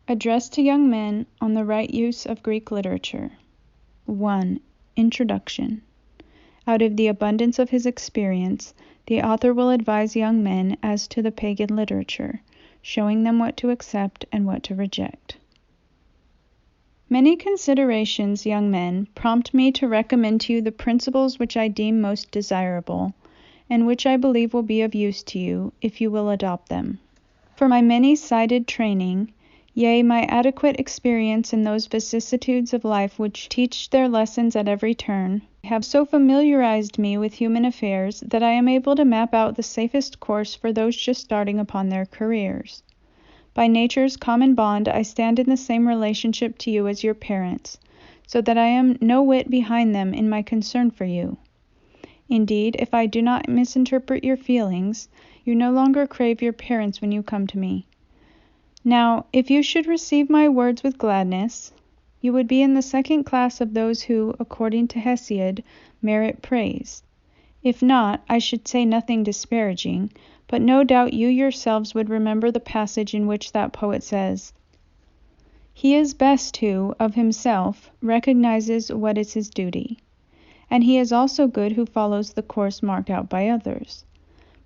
Address to Young Men on the Right Use of Greek Literature. 1. Introduction. Out of the abundance of his experience, the author will advise young men as to the pagan literature, showing them what to accept and what to reject. Many considerations, young men, prompt me to recommend to you the principles which I deem most desirable, and which I believe will be of use to you, if you will adopt them. For my many-sided training, yea, my adequate experience in those vicissitudes of life which teach their lessons at every turn, have so familiarized me with human affairs that I am able to map out the safest course for those just starting upon their careers. By nature's common bond, I stand in the same relationship to you as your parents, so that I am no whit behind them in my concern for you. Indeed, if I do not misinterpret your feelings, you no longer crave your parents when you come to me. Now, if you should receive my words with gladness, you would be in the second class of those who, according to Hesiod, merit praise. If not, I should say nothing disparaging, but no doubt you yourselves would remember the passage in which that poet says, "He is best who, of himself, recognizes what is his duty, and he is also good who follows the course marked out by others.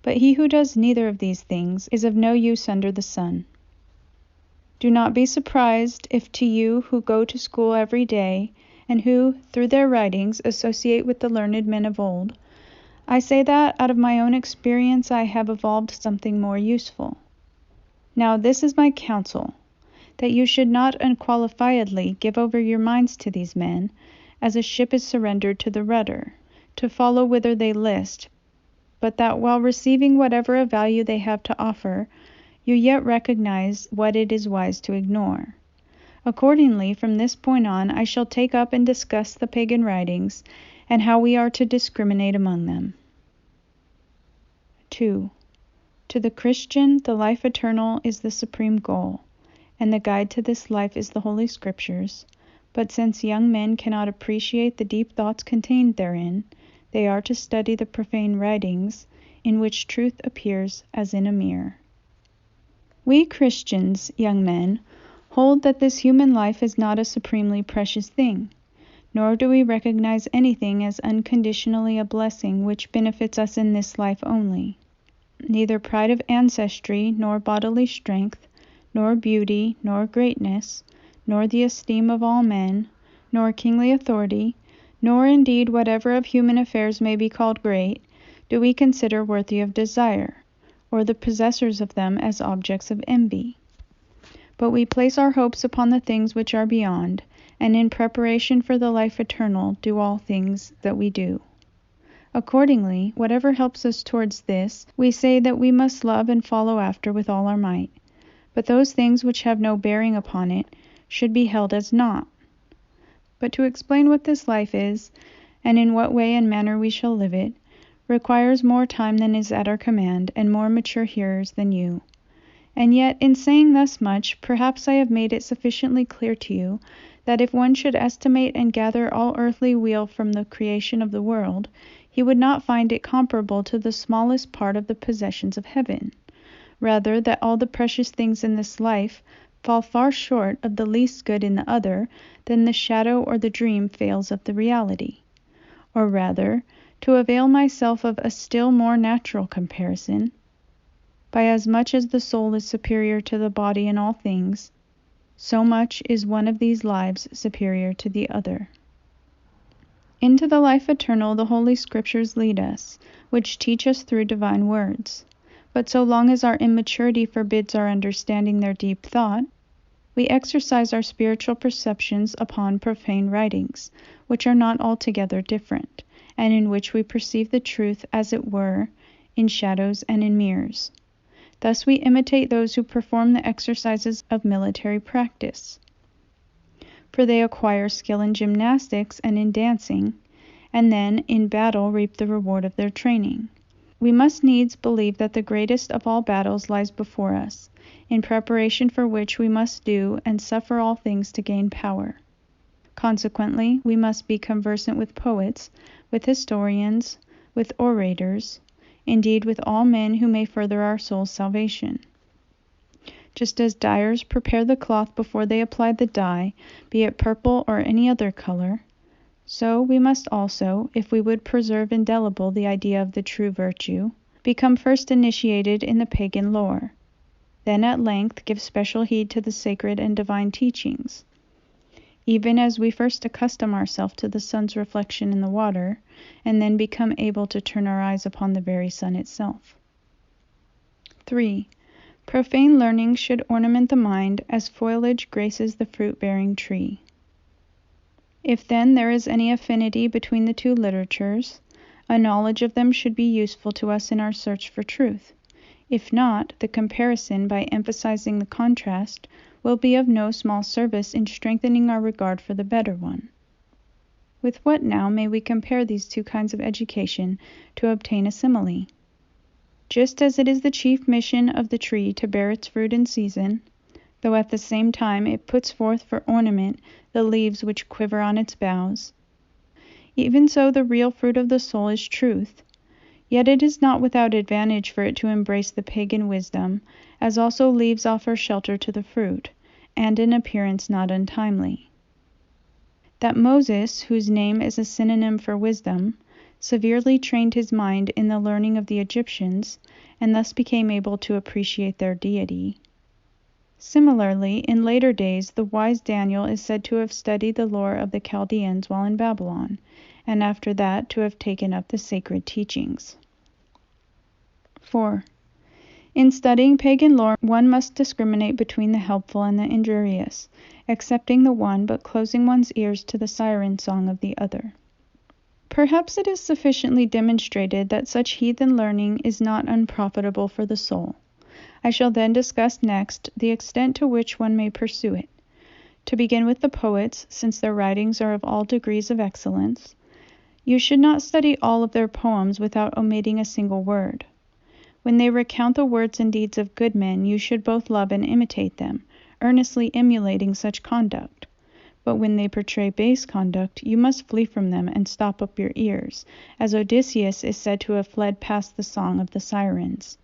But he who does neither of these things is of no use under the sun." Do not be surprised if to you who go to school every day, and who, through their writings, associate with the learned men of old, I say that out of my own experience I have evolved something more useful. Now this is my counsel, that you should not unqualifiedly give over your minds to these men, as a ship is surrendered to the rudder, to follow whither they list, but that while receiving whatever of value they have to offer, you yet recognize what it is wise to ignore. Accordingly, from this point on, I shall take up and discuss the pagan writings, and how we are to discriminate among them. 2. To the Christian, the life eternal is the supreme goal, and the guide to this life is the Holy Scriptures. But since young men cannot appreciate the deep thoughts contained therein, they are to study the profane writings, in which truth appears as in a mirror. We Christians, young men, hold that this human life is not a supremely precious thing, nor do we recognize anything as unconditionally a blessing which benefits us in this life only. Neither pride of ancestry, nor bodily strength, nor beauty, nor greatness, nor the esteem of all men, nor kingly authority, nor indeed whatever of human affairs may be called great, do we consider worthy of desire, or the possessors of them as objects of envy. But we place our hopes upon the things which are beyond, and in preparation for the life eternal do all things that we do. Accordingly, whatever helps us towards this, we say that we must love and follow after with all our might. But those things which have no bearing upon it should be held as naught. But to explain what this life is, and in what way and manner we shall live it, requires more time than is at our command, and more mature hearers than you. And yet, in saying thus much, perhaps I have made it sufficiently clear to you, that if one should estimate and gather all earthly weal from the creation of the world, he would not find it comparable to the smallest part of the possessions of heaven. Rather, that all the precious things in this life fall far short of the least good in the other, than the shadow or the dream fails of the reality. Or rather, to avail myself of a still more natural comparison, by as much as the soul is superior to the body in all things, so much is one of these lives superior to the other. Into the life eternal the Holy Scriptures lead us, which teach us through divine words. But so long as our immaturity forbids our understanding their deep thought, we exercise our spiritual perceptions upon profane writings, which are not altogether different, and in which we perceive the truth, as it were, in shadows and in mirrors. Thus we imitate those who perform the exercises of military practice, for they acquire skill in gymnastics and in dancing, and then in battle reap the reward of their training. We must needs believe that the greatest of all battles lies before us, in preparation for which we must do and suffer all things to gain power. Consequently, we must be conversant with poets, with historians, with orators, indeed with all men who may further our soul's salvation. just as dyers prepare the cloth before they apply the dye, be it purple or any other color, so we must also, if we would preserve indelible the idea of the true virtue, become first initiated in the pagan lore, then at length give special heed to the sacred and divine teachings, even as we first accustom ourselves to the sun's reflection in the water, and then become able to turn our eyes upon the very sun itself. 3. Profane learning should ornament the mind as foliage graces the fruit-bearing tree. If then there is any affinity between the two literatures, a knowledge of them should be useful to us in our search for truth. If not, the comparison, by emphasizing the contrast, will be of no small service in strengthening our regard for the better one. With what now may we compare these two kinds of education to obtain a simile? Just as it is the chief mission of the tree to bear its fruit in season, though at the same time it puts forth for ornament the leaves which quiver on its boughs, even so the real fruit of the soul is truth. Yet it is not without advantage for it to embrace the pagan wisdom, as also leaves offer shelter to the fruit, and in appearance not untimely. That Moses, whose name is a synonym for wisdom, severely trained his mind in the learning of the Egyptians, and thus became able to appreciate their deity. Similarly, in later days, the wise Daniel is said to have studied the lore of the Chaldeans while in Babylon, and after that to have taken up the sacred teachings. 4. In studying pagan lore, one must discriminate between the helpful and the injurious, accepting the one but closing one's ears to the siren song of the other. Perhaps it is sufficiently demonstrated that such heathen learning is not unprofitable for the soul. I shall then discuss next the extent to which one may pursue it. To begin with the poets, since their writings are of all degrees of excellence, you should not study all of their poems without omitting a single word. When they recount the words and deeds of good men, you should both love and imitate them, earnestly emulating such conduct. But when they portray base conduct, you must flee from them and stop up your ears, as Odysseus is said to have fled past the song of the sirens.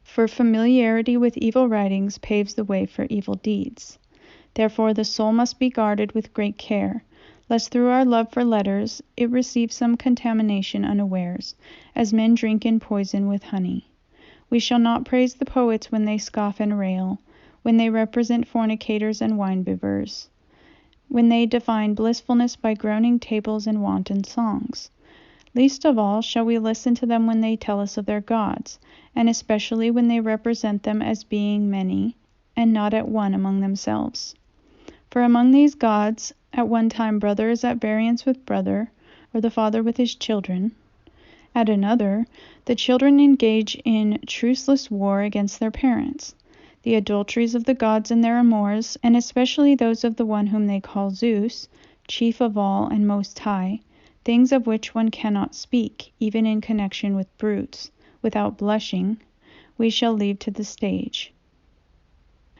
For familiarity with evil writings paves the way for evil deeds. Therefore the soul must be guarded with great care, lest through our love for letters it receive some contamination unawares, as men drink in poison with honey. We shall not praise the poets when they scoff and rail, when they represent fornicators and wine-bibbers, when they define blissfulness by groaning tables and wanton songs. Least of all shall we listen to them when they tell us of their gods, and especially when they represent them as being many, and not at one among themselves. For among these gods, at one time brother is at variance with brother, or the father with his children. At another, the children engage in truceless war against their parents. The adulteries of the gods and their amours, and especially those of the one whom they call Zeus, chief of all and most high, things of which one cannot speak, even in connection with brutes, without blushing, we shall leave to the stage.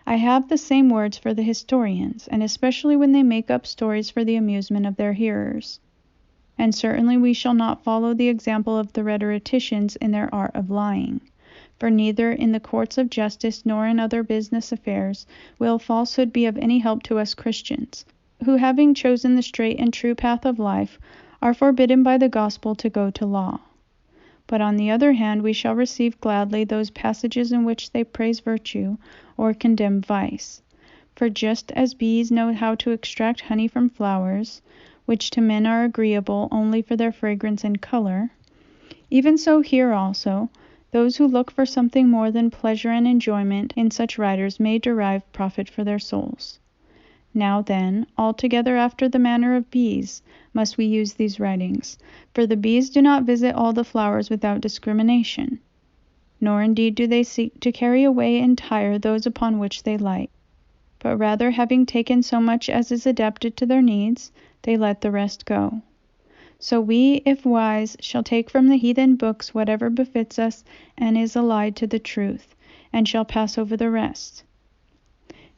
I have the same words for the historians, and especially when they make up stories for the amusement of their hearers. And certainly we shall not follow the example of the rhetoricians in their art of lying, for neither in the courts of justice nor in other business affairs will falsehood be of any help to us Christians, who, having chosen the straight and true path of life, are forbidden by the gospel to go to law. But on the other hand, we shall receive gladly those passages in which they praise virtue or condemn vice. For just as bees know how to extract honey from flowers, which to men are agreeable only for their fragrance and color, even so here also, those who look for something more than pleasure and enjoyment in such writers may derive profit for their souls. Now then, altogether after the manner of bees, must we use these writings, for the bees do not visit all the flowers without discrimination, nor indeed do they seek to carry away entire those upon which they light, but rather having taken so much as is adapted to their needs, they let the rest go. So we, if wise, shall take from the heathen books whatever befits us and is allied to the truth, and shall pass over the rest.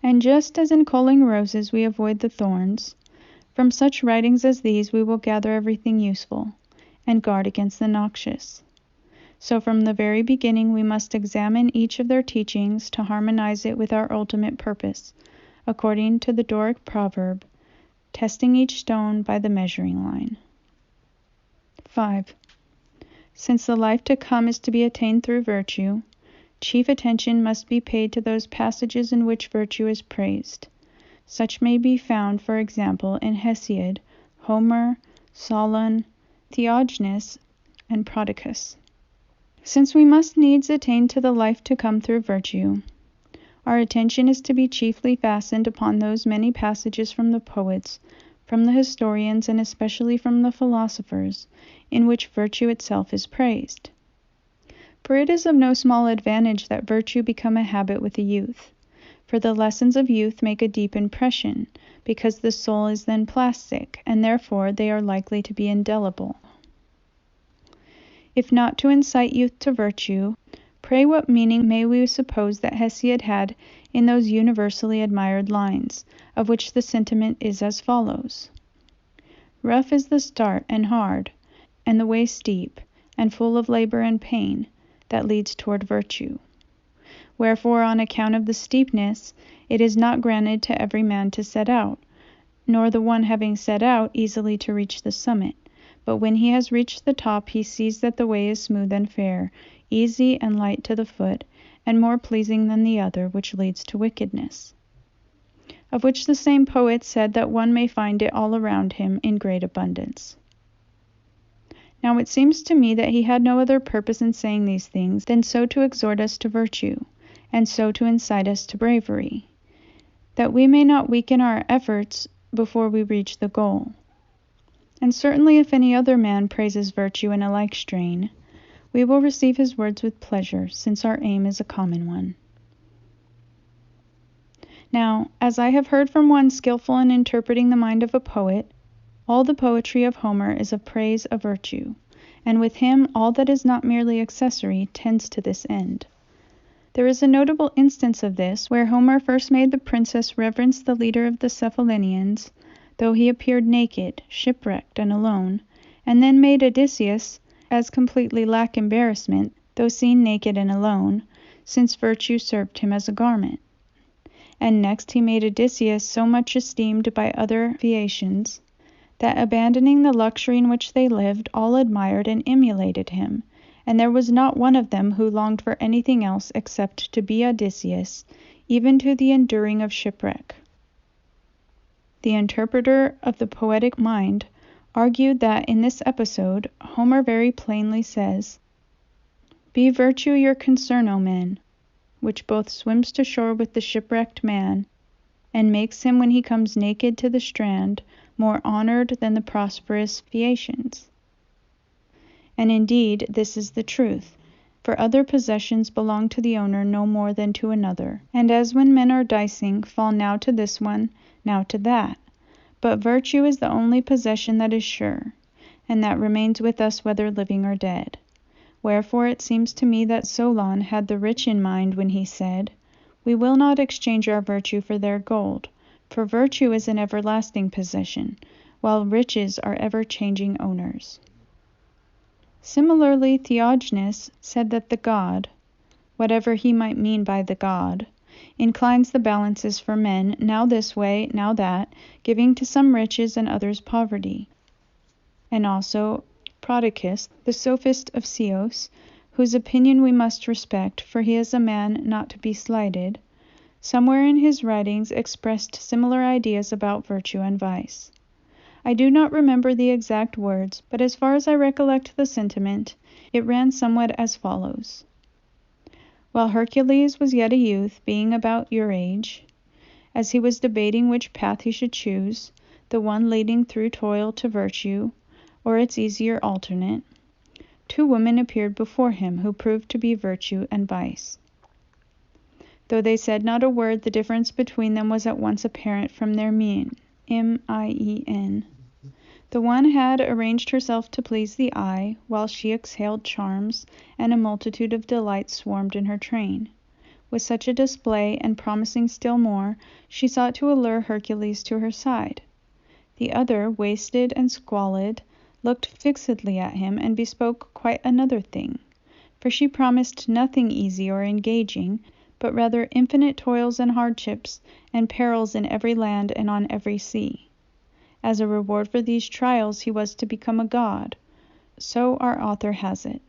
And just as in culling roses we avoid the thorns, from such writings as these we will gather everything useful, and guard against the noxious. So from the very beginning we must examine each of their teachings to harmonize it with our ultimate purpose, according to the Doric proverb, testing each stone by the measuring line. 5. Since the life to come is to be attained through virtue, chief attention must be paid to those passages in which virtue is praised. Such may be found, for example, in Hesiod, Homer, Solon, Theognis, and Prodicus. Since we must needs attain to the life to come through virtue, our attention is to be chiefly fastened upon those many passages from the poets, from the historians, and especially from the philosophers, in which virtue itself is praised. For it is of no small advantage that virtue become a habit with the youth. For the lessons of youth make a deep impression, because the soul is then plastic, and therefore they are likely to be indelible. If not to incite youth to virtue, pray what meaning may we suppose that Hesiod had in those universally admired lines, of which the sentiment is as follows: Rough is the start, and hard, and the way steep, and full of labor and pain, that leads toward virtue. Wherefore, on account of the steepness, it is not granted to every man to set out, nor the one having set out easily to reach the summit. But when he has reached the top, he sees that the way is smooth and fair, easy and light to the foot, and more pleasing than the other, which leads to wickedness. Of which the same poet said that one may find it all around him in great abundance. Now it seems to me that he had no other purpose in saying these things than so to exhort us to virtue, and so to incite us to bravery, that we may not weaken our efforts before we reach the goal. And certainly if any other man praises virtue in a like strain, we will receive his words with pleasure, since our aim is a common one. Now, as I have heard from one skillful in interpreting the mind of a poet, all the poetry of Homer is a praise of virtue, and with him all that is not merely accessory tends to this end. There is a notable instance of this, where Homer first made the princess reverence the leader of the Cephallenians, though he appeared naked, shipwrecked, and alone, and then made Odysseus as completely lack embarrassment, though seen naked and alone, since virtue served him as a garment. And next he made Odysseus so much esteemed by other Phaeacians, that abandoning the luxury in which they lived, all admired and emulated him, and there was not one of them who longed for anything else except to be Odysseus, even to the enduring of shipwreck. The interpreter of the poetic mind argued that in this episode Homer very plainly says, Be virtue your concern, O men, which both swims to shore with the shipwrecked man, and makes him, when he comes naked to the strand, more honored than the prosperous Phaeacians. And indeed this is the truth, for other possessions belong to the owner no more than to another, and as when men are dicing, fall now to this one, now to that. But virtue is the only possession that is sure, and that remains with us whether living or dead. Wherefore it seems to me that Solon had the rich in mind when he said, We will not exchange our virtue for their gold, for virtue is an everlasting possession, while riches are ever-changing owners. Similarly, Theognis said that the god, whatever he might mean by the god, inclines the balances for men, now this way, now that, giving to some riches and others poverty. And also Prodicus, the sophist of Ceos, whose opinion we must respect, for he is a man not to be slighted, somewhere in his writings expressed similar ideas about virtue and vice. I do not remember the exact words, but as far as I recollect the sentiment, it ran somewhat as follows. While Hercules was yet a youth, being about your age, as he was debating which path he should choose, the one leading through toil to virtue, or its easier alternate, two women appeared before him, who proved to be virtue and vice. Though they said not a word, the difference between them was at once apparent from their mien, M-I-E-N. The one had arranged herself to please the eye, while she exhaled charms, and a multitude of delights swarmed in her train. With such a display, and promising still more, she sought to allure Hercules to her side. The other, wasted and squalid, looked fixedly at him, and bespoke quite another thing. For she promised nothing easy or engaging, but rather infinite toils and hardships, and perils in every land and on every sea. As a reward for these trials he was to become a god. So our author has it,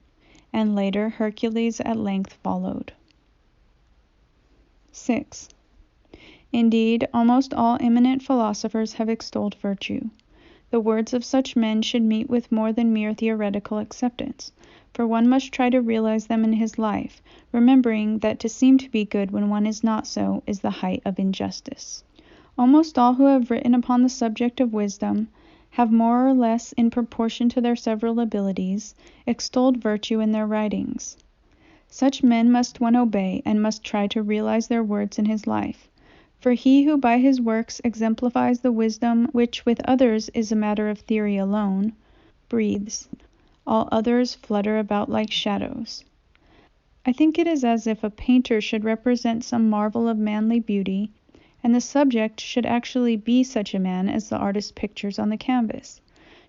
and later Hercules at length followed. 6. Indeed, almost all eminent philosophers have extolled virtue. The words of such men should meet with more than mere theoretical acceptance, for one must try to realize them in his life, remembering that to seem to be good when one is not so is the height of injustice. Almost all who have written upon the subject of wisdom have more or less, in proportion to their several abilities, extolled virtue in their writings. Such men must one obey, and must try to realize their words in his life. For he who by his works exemplifies the wisdom which with others is a matter of theory alone, breathes. All others flutter about like shadows. I think it is as if a painter should represent some marvel of manly beauty, and the subject should actually be such a man as the artist pictures on the canvas.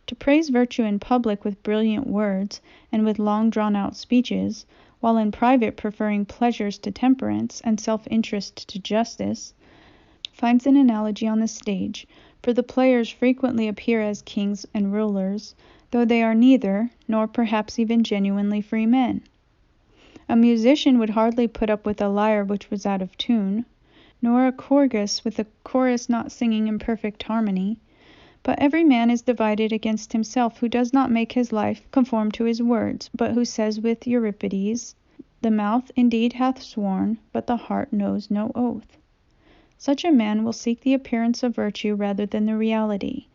To praise virtue in public with brilliant words and with long drawn-out speeches, while in private preferring pleasures to temperance and self-interest to justice, finds an analogy on the stage, for the players frequently appear as kings and rulers, though they are neither, nor perhaps even genuinely free men. A musician would hardly put up with a lyre which was out of tune, nor a chorus with a chorus not singing in perfect harmony. But every man is divided against himself who does not make his life conform to his words, but who says with Euripides, "The mouth indeed hath sworn, but the heart knows no oath." Such a man will seek the appearance of virtue rather than the reality,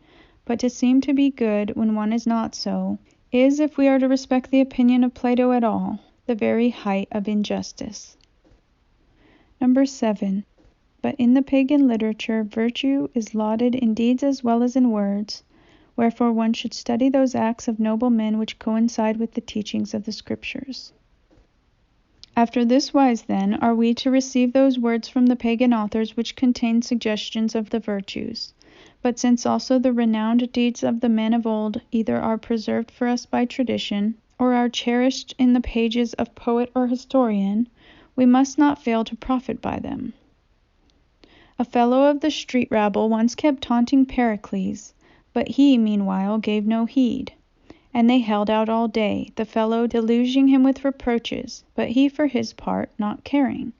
but to seem to be good when one is not so, is, if we are to respect the opinion of Plato at all, the very height of injustice. 7. But in the pagan literature virtue is lauded in deeds as well as in words, wherefore one should study those acts of noble men which coincide with the teachings of the Scriptures. After this wise, then, are we to receive those words from the pagan authors which contain suggestions of the virtues. But since also the renowned deeds of the men of old either are preserved for us by tradition, or are cherished in the pages of poet or historian, we must not fail to profit by them. A fellow of the street rabble once kept taunting Pericles, but he, meanwhile, gave no heed. And they held out all day, the fellow deluging him with reproaches, but he for his part not caring.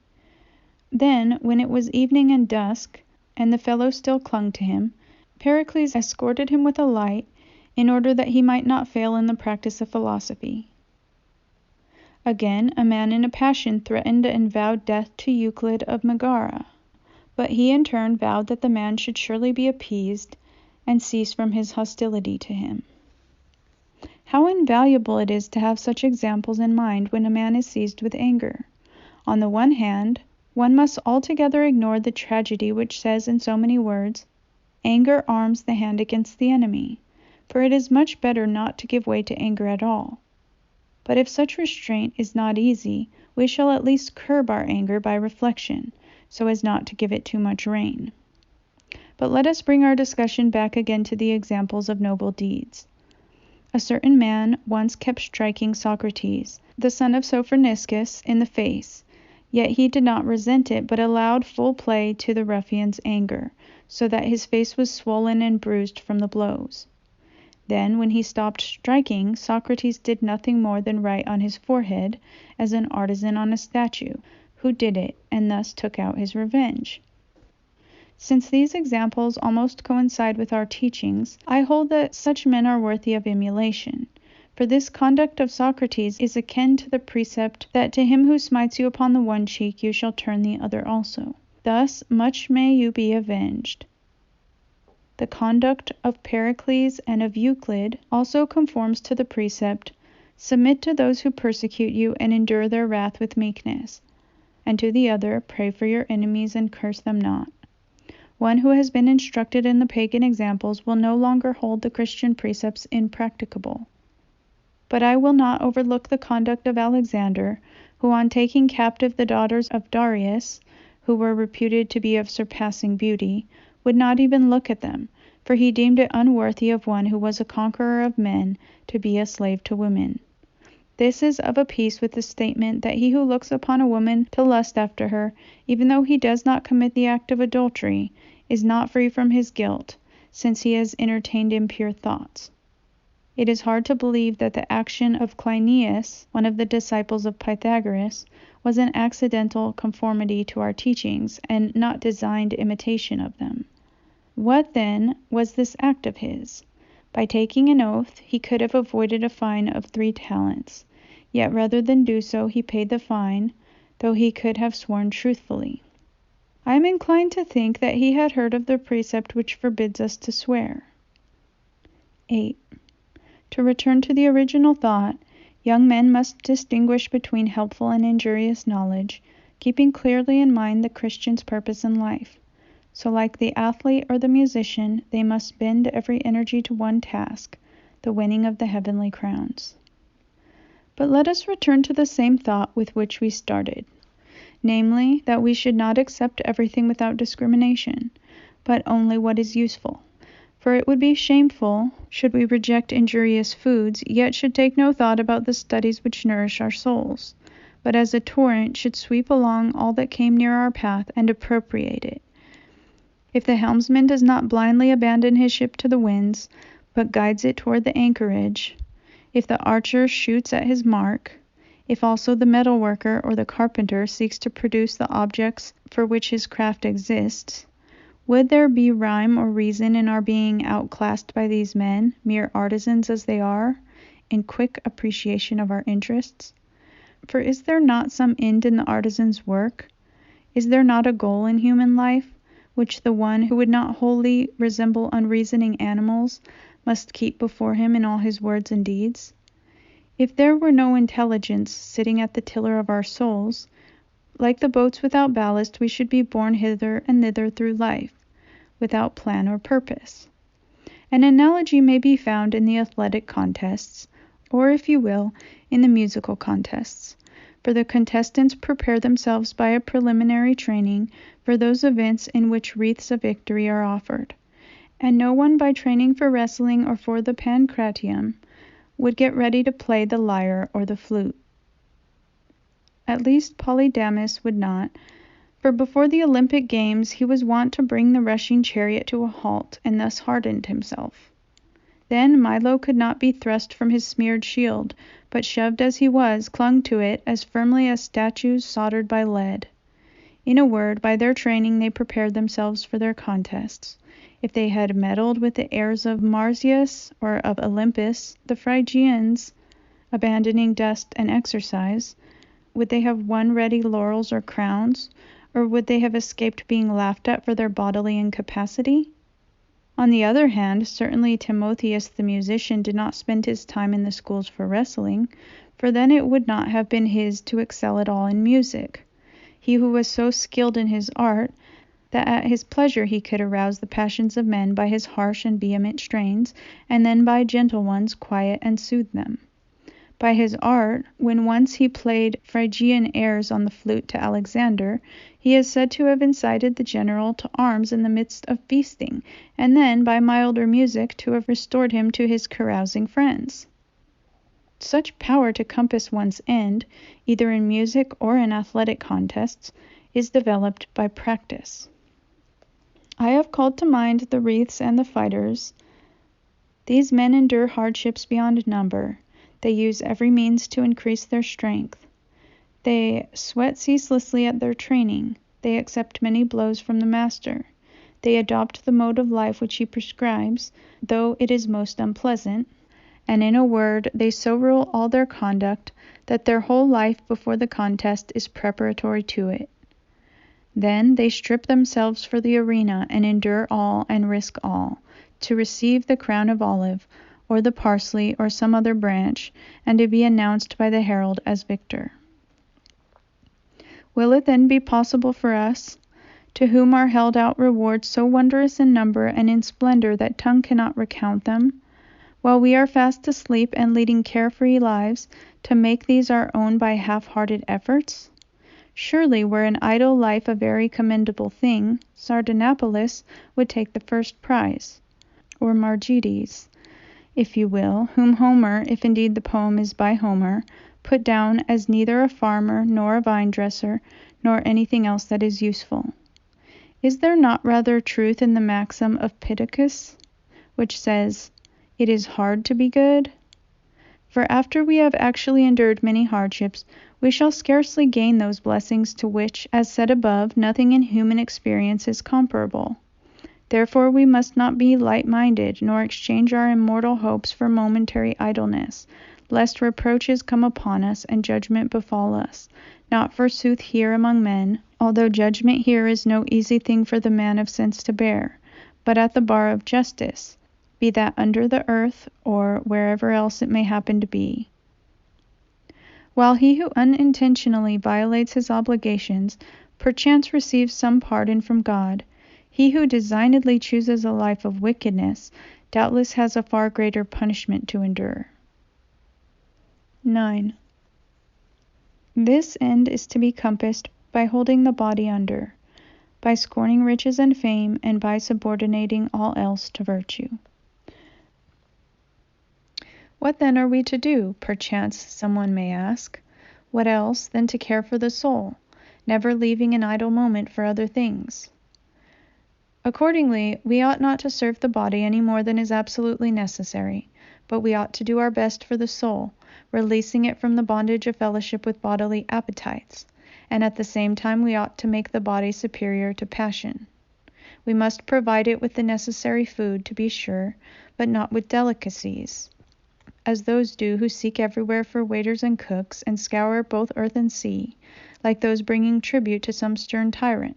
Then, when it was evening and dusk, and the fellow still clung to him, Pericles escorted him with a light, in order that he might not fail in the practice of philosophy. Again, a man in a passion threatened and vowed death to Euclid of Megara, but he in turn vowed that the man should surely be appeased, and cease from his hostility to him. How invaluable it is to have such examples in mind when a man is seized with anger. On the one hand, one must altogether ignore the tragedy which says in so many words, "Anger arms the hand against the enemy," for it is much better not to give way to anger at all. But if such restraint is not easy, we shall at least curb our anger by reflection, so as not to give it too much rein. But let us bring our discussion back again to the examples of noble deeds. A certain man once kept striking Socrates, the son of Sophroniscus, in the face, yet he did not resent it, but allowed full play to the ruffian's anger, so that his face was swollen and bruised from the blows. Then, when he stopped striking, Socrates did nothing more than write on his forehead, as an artisan on a statue, who did it, and thus took out his revenge. Since these examples almost coincide with our teachings, I hold that such men are worthy of emulation. For this conduct of Socrates is akin to the precept that to him who smites you upon the one cheek you shall turn the other also. Thus much may you be avenged. The conduct of Pericles and of Euclid also conforms to the precept, "Submit to those who persecute you, and endure their wrath with meekness." And to the other, "Pray for your enemies, and curse them not." One who has been instructed in the pagan examples will no longer hold the Christian precepts impracticable. But I will not overlook the conduct of Alexander, who on taking captive the daughters of Darius, who were reputed to be of surpassing beauty, would not even look at them, for he deemed it unworthy of one who was a conqueror of men to be a slave to women. This is of a piece with the statement that he who looks upon a woman to lust after her, even though he does not commit the act of adultery, is not free from his guilt, since he has entertained impure thoughts. It is hard to believe that the action of Cleinias, one of the disciples of Pythagoras, was an accidental conformity to our teachings, and not designed imitation of them. What, then, was this act of his? By taking an oath, he could have avoided a fine of 3 talents, yet rather than do so he paid the fine, though he could have sworn truthfully. I am inclined to think that he had heard of the precept which forbids us to swear. 8. To return to the original thought, young men must distinguish between helpful and injurious knowledge, keeping clearly in mind the Christian's purpose in life. So like the athlete or the musician, they must bend every energy to one task, the winning of the heavenly crowns. But let us return to the same thought with which we started, namely, that we should not accept everything without discrimination, but only what is useful. For it would be shameful, should we reject injurious foods, yet should take no thought about the studies which nourish our souls, but as a torrent should sweep along all that came near our path and appropriate it. If the helmsman does not blindly abandon his ship to the winds, but guides it toward the anchorage, if the archer shoots at his mark, if also the metal worker or the carpenter seeks to produce the objects for which his craft exists, would there be rhyme or reason in our being outclassed by these men, mere artisans as they are, in quick appreciation of our interests? For is there not some end in the artisan's work? Is there not a goal in human life, which the one who would not wholly resemble unreasoning animals must keep before him in all his words and deeds? If there were no intelligence sitting at the tiller of our souls, like the boats without ballast, we should be borne hither and thither through life, without plan or purpose. An analogy may be found in the athletic contests, or, if you will, in the musical contests, for the contestants prepare themselves by a preliminary training for those events in which wreaths of victory are offered, and no one by training for wrestling or for the pancratium would get ready to play the lyre or the flute. At least Polydamas would not, for before the Olympic games he was wont to bring the rushing chariot to a halt, and thus hardened himself. Then Milo could not be thrust from his smeared shield, but shoved as he was, clung to it as firmly as statues soldered by lead. In a word, by their training they prepared themselves for their contests. If they had meddled with the airs of Marsyas or of Olympus, the Phrygians, abandoning dust and exercise, would they have won ready laurels or crowns, or would they have escaped being laughed at for their bodily incapacity? On the other hand, certainly Timotheus the musician did not spend his time in the schools for wrestling, for then it would not have been his to excel at all in music. He who was so skilled in his art, that at his pleasure he could arouse the passions of men by his harsh and vehement strains, and then by gentle ones quiet and soothe them. By his art, when once he played Phrygian airs on the flute to Alexander, he is said to have incited the general to arms in the midst of feasting, and then, by milder music, to have restored him to his carousing friends. Such power to compass one's end, either in music or in athletic contests, is developed by practice. I have called to mind the wreaths and the fighters. These men endure hardships beyond number. They use every means to increase their strength. They sweat ceaselessly at their training. They accept many blows from the master. They adopt the mode of life which he prescribes, though it is most unpleasant, and in a word, they so rule all their conduct that their whole life before the contest is preparatory to it. Then they strip themselves for the arena and endure all and risk all, to receive the crown of olive, or the parsley, or some other branch, and to be announced by the herald as victor. Will it then be possible for us, to whom are held out rewards so wondrous in number and in splendor that tongue cannot recount them, while we are fast asleep and leading carefree lives, to make these our own by half-hearted efforts? Surely, were an idle life a very commendable thing, Sardanapalus would take the first prize, or Margides, if you will, whom Homer, if indeed the poem is by Homer, put down as neither a farmer, nor a vine-dresser, nor anything else that is useful. Is there not rather truth in the maxim of Prodicus, which says, "It is hard to be good"? For after we have actually endured many hardships, we shall scarcely gain those blessings to which, as said above, nothing in human experience is comparable. Therefore we must not be light-minded, nor exchange our immortal hopes for momentary idleness, lest reproaches come upon us and judgment befall us, not forsooth here among men, although judgment here is no easy thing for the man of sense to bear, but at the bar of justice, be that under the earth, or wherever else it may happen to be. While he who unintentionally violates his obligations perchance receives some pardon from God, he who designedly chooses a life of wickedness doubtless has a far greater punishment to endure. 9. This end is to be compassed by holding the body under, by scorning riches and fame, and by subordinating all else to virtue. What then are we to do, perchance someone may ask? What else than to care for the soul, never leaving an idle moment for other things? Accordingly, we ought not to serve the body any more than is absolutely necessary, but we ought to do our best for the soul, releasing it from the bondage of fellowship with bodily appetites, and at the same time we ought to make the body superior to passion. We must provide it with the necessary food, to be sure, but not with delicacies, as those do who seek everywhere for waiters and cooks, and scour both earth and sea, like those bringing tribute to some stern tyrant.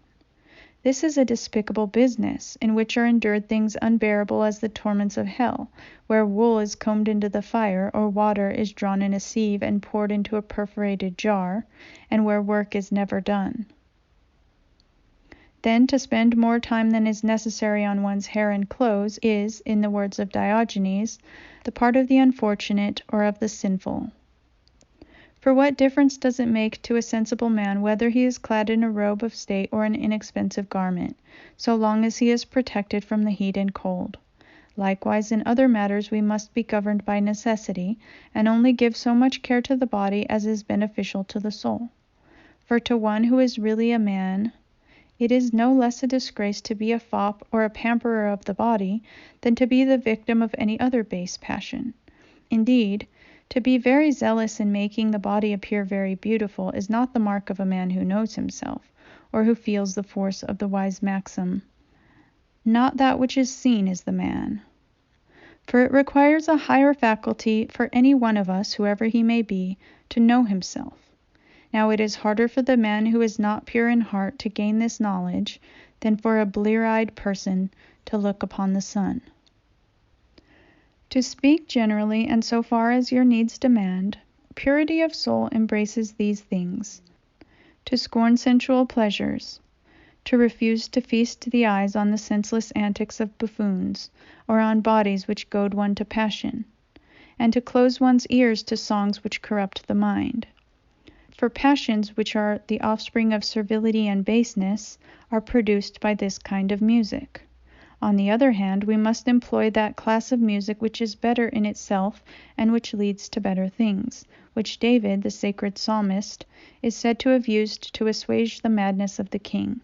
This is a despicable business, in which are endured things unbearable as the torments of hell, where wool is combed into the fire, or water is drawn in a sieve and poured into a perforated jar, and where work is never done. Then to spend more time than is necessary on one's hair and clothes is, in the words of Diogenes, the part of the unfortunate or of the sinful. For what difference does it make to a sensible man whether he is clad in a robe of state or an inexpensive garment, so long as he is protected from the heat and cold? Likewise, in other matters we must be governed by necessity, and only give so much care to the body as is beneficial to the soul. For to one who is really a man, it is no less a disgrace to be a fop or a pamperer of the body than to be the victim of any other base passion. Indeed, to be very zealous in making the body appear very beautiful is not the mark of a man who knows himself, or who feels the force of the wise maxim, "Not that which is seen is the man." For it requires a higher faculty for any one of us, whoever he may be, to know himself. Now it is harder for the man who is not pure in heart to gain this knowledge than for a blear-eyed person to look upon the sun. To speak generally, and so far as your needs demand, purity of soul embraces these things: to scorn sensual pleasures, to refuse to feast the eyes on the senseless antics of buffoons, or on bodies which goad one to passion, and to close one's ears to songs which corrupt the mind. For passions, which are the offspring of servility and baseness, are produced by this kind of music. On the other hand, we must employ that class of music which is better in itself and which leads to better things, which David, the sacred psalmist, is said to have used to assuage the madness of the king.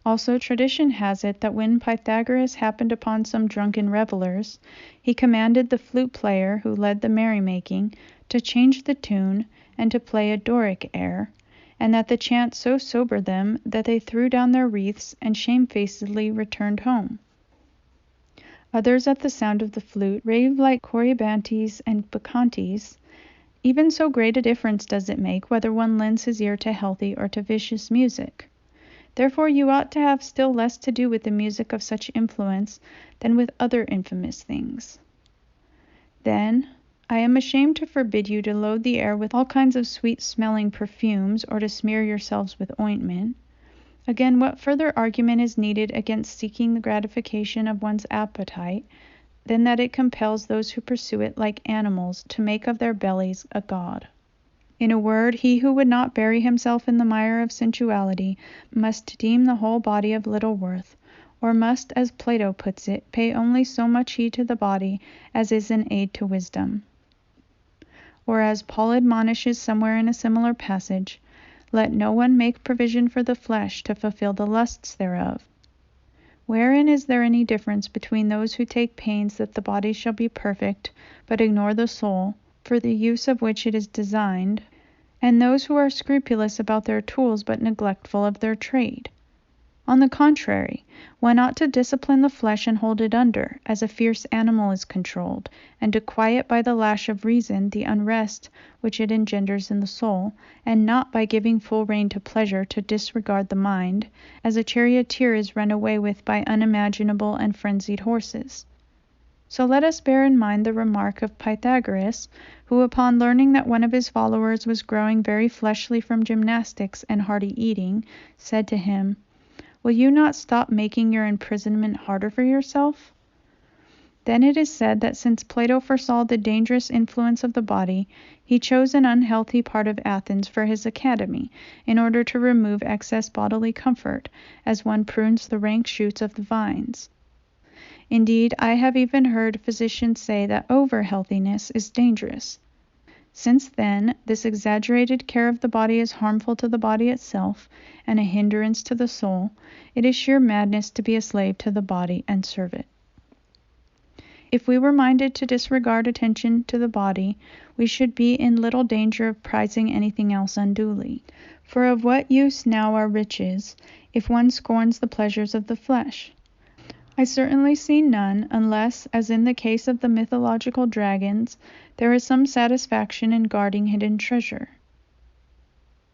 Also, tradition has it that when Pythagoras happened upon some drunken revelers, he commanded the flute player who led the merrymaking to change the tune and to play a Doric air, and that the chant so sobered them that they threw down their wreaths and shamefacedly returned home. Others, at the sound of the flute, rave like Corybantes and Bacchantes. Even so great a difference does it make whether one lends his ear to healthy or to vicious music. Therefore you ought to have still less to do with the music of such influence than with other infamous things. Then, I am ashamed to forbid you to load the air with all kinds of sweet-smelling perfumes, or to smear yourselves with ointment. Again, what further argument is needed against seeking the gratification of one's appetite, than that it compels those who pursue it like animals to make of their bellies a god? In a word, he who would not bury himself in the mire of sensuality must deem the whole body of little worth, or must, as Plato puts it, pay only so much heed to the body as is an aid to wisdom. Or as Paul admonishes somewhere in a similar passage, let no one make provision for the flesh to fulfill the lusts thereof. Wherein is there any difference between those who take pains that the body shall be perfect, but ignore the soul, for the use of which it is designed, and those who are scrupulous about their tools but neglectful of their trade? On the contrary, one ought to discipline the flesh and hold it under, as a fierce animal is controlled, and to quiet by the lash of reason the unrest which it engenders in the soul, and not by giving full rein to pleasure to disregard the mind, as a charioteer is run away with by unimaginable and frenzied horses. So let us bear in mind the remark of Pythagoras, who, upon learning that one of his followers was growing very fleshly from gymnastics and hearty eating, said to him, "Will you not stop making your imprisonment harder for yourself?" Then it is said that since Plato foresaw the dangerous influence of the body, he chose an unhealthy part of Athens for his academy, in order to remove excess bodily comfort, as one prunes the rank shoots of the vines. Indeed, I have even heard physicians say that over-healthiness is dangerous. Since then, this exaggerated care of the body is harmful to the body itself, and a hindrance to the soul, it is sheer madness to be a slave to the body and serve it. If we were minded to disregard attention to the body, we should be in little danger of prizing anything else unduly. For of what use now are riches, if one scorns the pleasures of the flesh? I certainly see none, unless, as in the case of the mythological dragons, there is some satisfaction in guarding hidden treasure.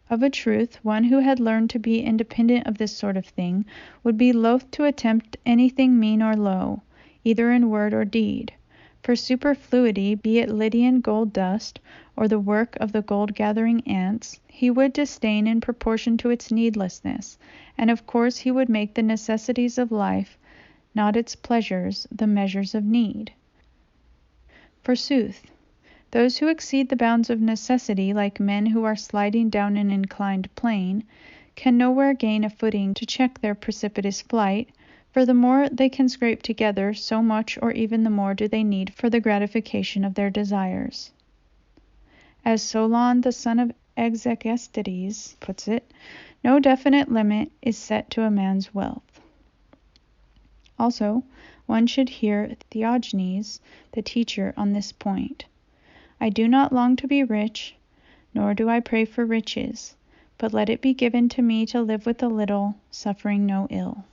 Of a truth, one who had learned to be independent of this sort of thing would be loath to attempt anything mean or low, either in word or deed. For superfluity, be it Lydian gold dust, or the work of the gold-gathering ants, he would disdain in proportion to its needlessness, and of course he would make the necessities of life, not its pleasures, the measures of need. Forsooth, those who exceed the bounds of necessity, like men who are sliding down an inclined plane, can nowhere gain a footing to check their precipitous flight, for the more they can scrape together, so much or even the more do they need for the gratification of their desires. As Solon, the son of Exegestrides, puts it, no definite limit is set to a man's wealth. Also, one should hear Theognis, the teacher, on this point. I do not long to be rich, nor do I pray for riches, but let it be given to me to live with a little, suffering no ill.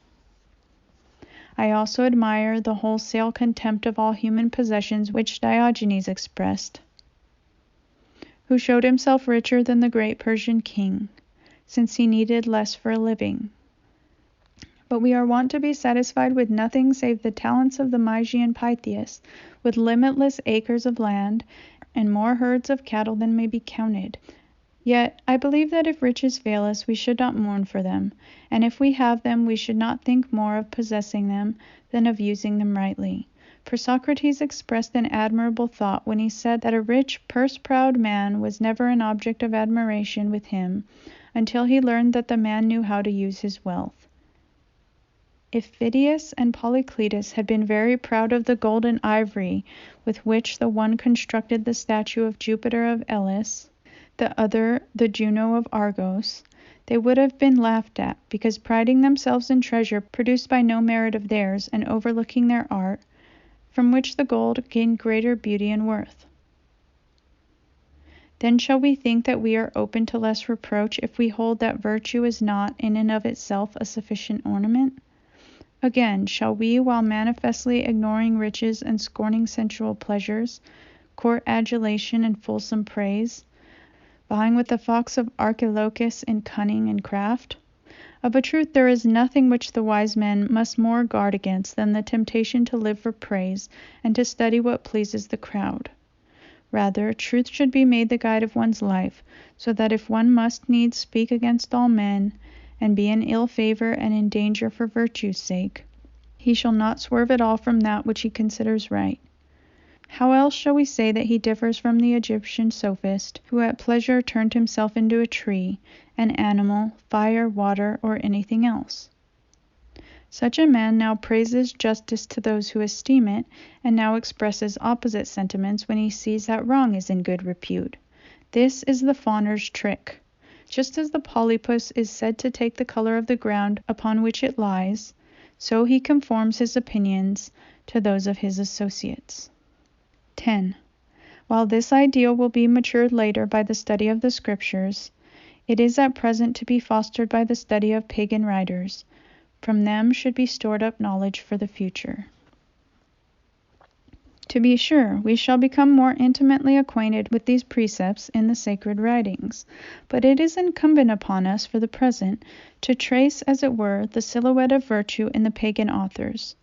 I also admire the wholesale contempt of all human possessions which Diogenes expressed, who showed himself richer than the great Persian king, since he needed less for a living. But we are wont to be satisfied with nothing save the talents of the Mysian Pythias, with limitless acres of land, and more herds of cattle than may be counted. Yet I believe that if riches fail us, we should not mourn for them, and if we have them, we should not think more of possessing them than of using them rightly. For Socrates expressed an admirable thought when he said that a rich, purse-proud man was never an object of admiration with him until he learned that the man knew how to use his wealth. If Phidias and Polycletus had been very proud of the gold and ivory with which the one constructed the statue of Jupiter of Elis, the other the Juno of Argos, they would have been laughed at, because priding themselves in treasure produced by no merit of theirs, and overlooking their art, from which the gold gained greater beauty and worth. Then shall we think that we are open to less reproach if we hold that virtue is not in and of itself a sufficient ornament? Again, shall we, while manifestly ignoring riches and scorning sensual pleasures, court adulation and fulsome praise, vying with the fox of Archilochus in cunning and craft? Of a truth, there is nothing which the wise man must more guard against than the temptation to live for praise and to study what pleases the crowd. Rather, truth should be made the guide of one's life, so that if one must needs speak against all men, and be in ill favor and in danger for virtue's sake, he shall not swerve at all from that which he considers right. How else shall we say that he differs from the Egyptian sophist, who at pleasure turned himself into a tree, an animal, fire, water, or anything else? Such a man now praises justice to those who esteem it, and now expresses opposite sentiments when he sees that wrong is in good repute. This is the fawner's trick. Just as the polypus is said to take the color of the ground upon which it lies, so he conforms his opinions to those of his associates. 10. While this ideal will be matured later by the study of the Scriptures, it is at present to be fostered by the study of pagan writers. From them should be stored up knowledge for the future. To be sure, we shall become more intimately acquainted with these precepts in the sacred writings, but it is incumbent upon us for the present to trace, as it were, the silhouette of virtue in the pagan authors.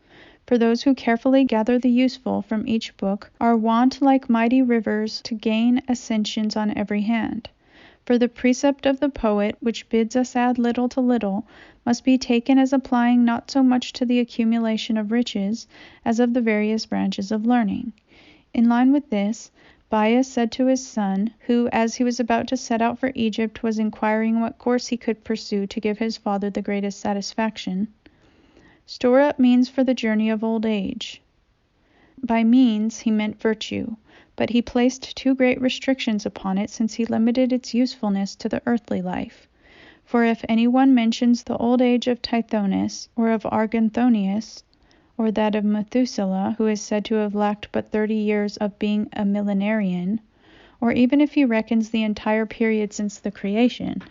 For those who carefully gather the useful from each book are wont like mighty rivers to gain ascensions on every hand. For the precept of the poet, which bids us add little to little, must be taken as applying not so much to the accumulation of riches as of the various branches of learning. In line with this, Bias said to his son, who, as he was about to set out for Egypt, was inquiring what course he could pursue to give his father the greatest satisfaction, "Store up means for the journey of old age." By means he meant virtue, but he placed too great restrictions upon it, since he limited its usefulness to the earthly life. For if any one mentions the old age of Theognis, or of Arganthonius, or that of Methuselah, who is said to have lacked but 30 years of being a millenarian, or even if he reckons the entire period since the creation,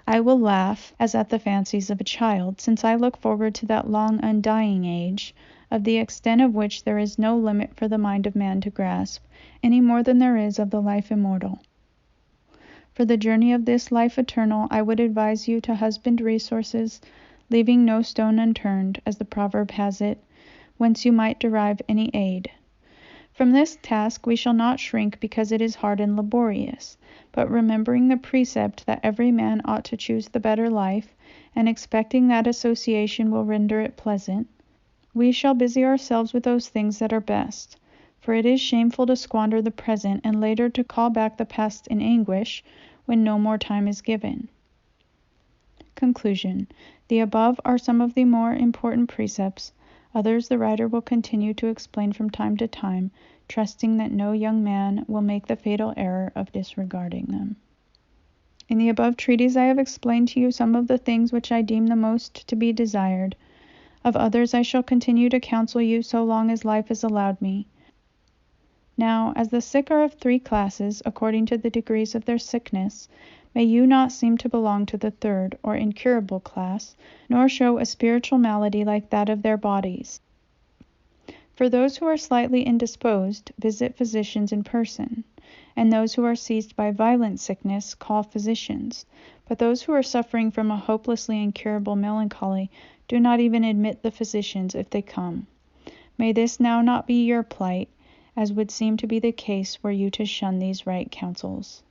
I will laugh as at the fancies of a child, since I look forward to that long undying age, of the extent of which there is no limit for the mind of man to grasp, any more than there is of the life immortal. For the journey of this life eternal, I would advise you to husband resources, leaving no stone unturned, as the proverb has it, whence you might derive any aid. From this task we shall not shrink because it is hard and laborious, but remembering the precept that every man ought to choose the better life, and expecting that association will render it pleasant, we shall busy ourselves with those things that are best. For it is shameful to squander the present, and later to call back the past in anguish, when no more time is given. Conclusion. The above are some of the more important precepts. Others the writer will continue to explain from time to time, trusting that no young man will make the fatal error of disregarding them. In the above treatise I have explained to you some of the things which I deem the most to be desired. Of others I shall continue to counsel you so long as life is allowed me. Now, as the sick are of 3 classes, according to the degrees of their sickness, may you not seem to belong to the 3rd, or incurable class, nor show a spiritual malady like that of their bodies. For those who are slightly indisposed visit physicians in person, and those who are seized by violent sickness call physicians, but those who are suffering from a hopelessly incurable melancholy do not even admit the physicians if they come. May this now not be your plight, as would seem to be the case were you to shun these right counsels.